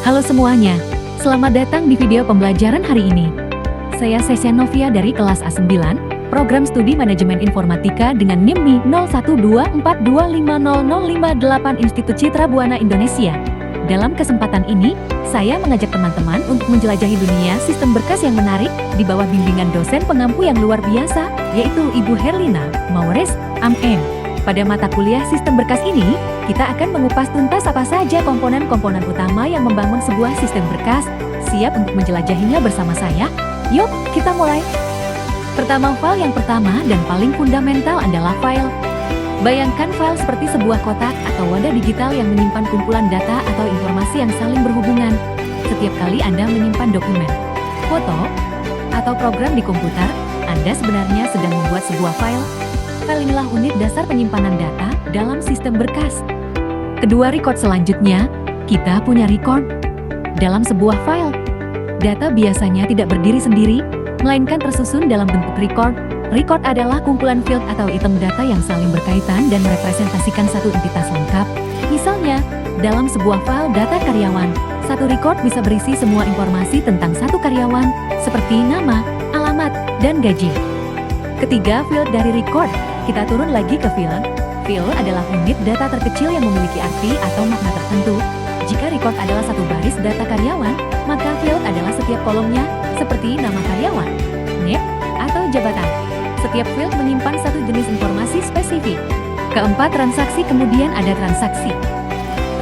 Halo semuanya, selamat datang di video pembelajaran hari ini. Saya Sesya Novia dari kelas A9, Program Studi Manajemen Informatika dengan NIM MI 0124250058 Institut Citra Buana Indonesia. Dalam kesempatan ini, saya mengajak teman-teman untuk menjelajahi dunia sistem berkas yang menarik di bawah bimbingan dosen pengampu yang luar biasa, yaitu Ibu Herlina Maures, AM. Pada mata kuliah sistem berkas ini, kita akan mengupas tuntas apa saja komponen-komponen utama yang membangun sebuah sistem berkas. Siap untuk menjelajahinya bersama saya? Yuk, kita mulai! Pertama, file yang pertama dan paling fundamental adalah file. Bayangkan file seperti sebuah kotak atau wadah digital yang menyimpan kumpulan data atau informasi yang saling berhubungan. Setiap kali Anda menyimpan dokumen, foto, atau program di komputer, Anda sebenarnya sedang membuat sebuah file. File inilah unit dasar penyimpanan data dalam sistem berkas. Kedua, record selanjutnya, kita punya record. Dalam sebuah file, data biasanya tidak berdiri sendiri, melainkan tersusun dalam bentuk record. Record adalah kumpulan field atau item data yang saling berkaitan dan merepresentasikan satu entitas lengkap. Misalnya, dalam sebuah file data karyawan, satu record bisa berisi semua informasi tentang satu karyawan, seperti nama, alamat, dan gaji. Ketiga, field dari record. Kita turun lagi ke field. Field adalah unit data terkecil yang memiliki arti atau makna tertentu. Jika record adalah satu baris data karyawan, maka field adalah setiap kolomnya, seperti nama karyawan, NIP, atau jabatan. Setiap field menyimpan satu jenis informasi spesifik. Keempat, transaksi. Kemudian ada transaksi.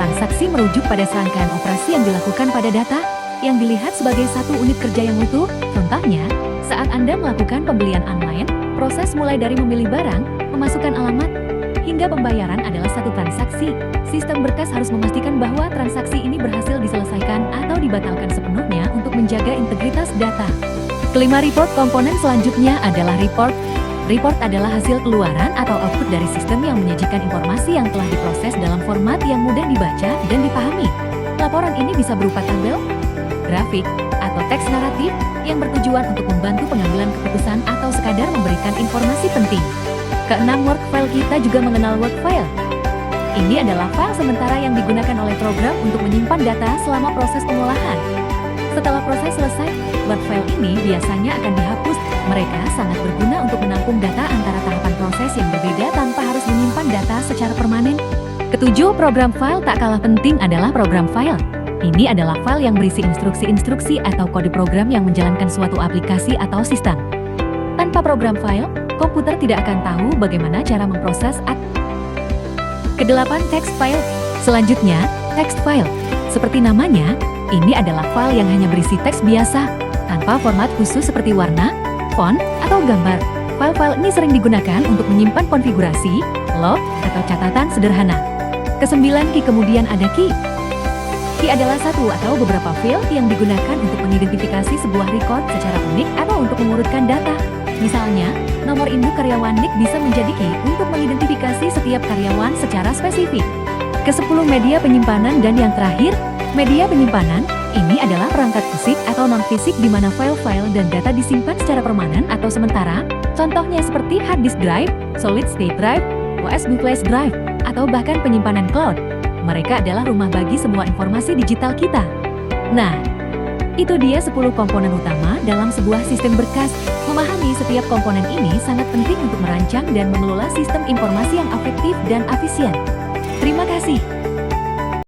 Transaksi merujuk pada serangkaian operasi yang dilakukan pada data, yang dilihat sebagai satu unit kerja yang utuh. Contohnya, saat Anda melakukan pembelian online, proses mulai dari memilih barang, memasukkan alamat, hingga pembayaran adalah satu transaksi. Sistem berkas harus memastikan bahwa transaksi ini berhasil diselesaikan atau dibatalkan sepenuhnya untuk menjaga integritas data. Kelima, report. Komponen selanjutnya adalah report. Report adalah hasil keluaran atau output dari sistem yang menyajikan informasi yang telah diproses dalam format yang mudah dibaca dan dipahami. Laporan ini bisa berupa tabel, grafik, atau teks naratif yang bertujuan untuk membantu pengambilan keputusan atau sekadar memberikan informasi penting. Keenam, work file. Kita juga mengenal work file. Ini adalah file sementara yang digunakan oleh program untuk menyimpan data selama proses pengolahan. Setelah proses selesai, work file ini biasanya akan dihapus. Mereka sangat berguna untuk menampung data antara tahapan proses yang berbeda tanpa harus menyimpan data secara permanen. Ketujuh, program file. Tak kalah penting adalah program file. Ini adalah file yang berisi instruksi-instruksi atau kode program yang menjalankan suatu aplikasi atau sistem. Tanpa program file, komputer tidak akan tahu bagaimana cara memproses. Kedelapan, text file. Selanjutnya, text file. Seperti namanya, ini adalah file yang hanya berisi teks biasa, tanpa format khusus seperti warna, font, atau gambar. File-file ini sering digunakan untuk menyimpan konfigurasi, log, atau catatan sederhana. Kesembilan, key. Kemudian ada key. Key adalah satu atau beberapa field yang digunakan untuk mengidentifikasi sebuah record secara unik atau untuk mengurutkan data. Misalnya, nomor induk karyawan NIK bisa menjadi key untuk mengidentifikasi setiap karyawan secara spesifik. Kesepuluh, media penyimpanan. Dan yang terakhir, media penyimpanan. Ini adalah perangkat fisik atau non-fisik di mana file-file dan data disimpan secara permanen atau sementara. Contohnya seperti hard disk drive, solid state drive, USB flash drive, atau bahkan penyimpanan cloud. Mereka adalah rumah bagi semua informasi digital kita. Nah, itu dia 10 komponen utama dalam sebuah sistem berkas. Memahami setiap komponen ini sangat penting untuk merancang dan mengelola sistem informasi yang efektif dan efisien. Terima kasih.